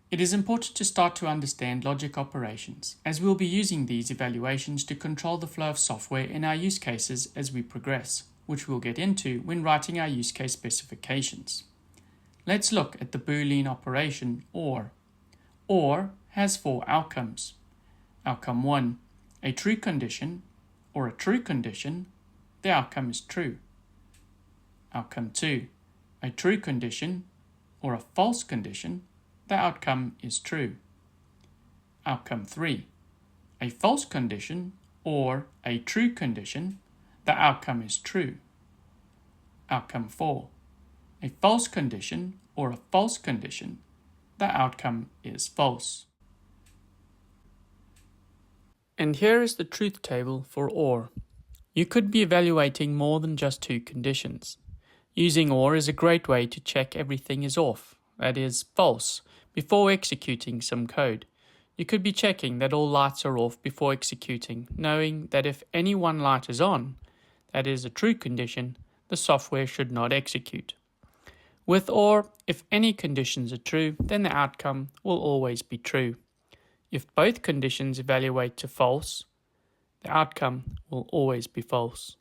It is important to start to understand logic operations, as we'll be using these evaluations to control the flow of software in our use cases as we progress, which we'll get into when writing our use case specifications. Let's look at the Boolean operation OR. OR has 4 outcomes. Outcome 1, a true condition or a true condition, the outcome is true. Outcome 2, a true condition or a false condition, the outcome is true. Outcome 3, a false condition or a true condition, the outcome is true. Outcome 4, a false condition or a false condition, the outcome is false. And here is the truth table for OR. You could be evaluating more than just 2 conditions. Using OR is a great way to check everything is off, that is, false, before executing some code. You could be checking that all lights are off before executing, knowing that if any one light is on, that is a true condition, the software should not execute. With OR, if any conditions are true, then the outcome will always be true. If both conditions evaluate to false, the outcome will always be false.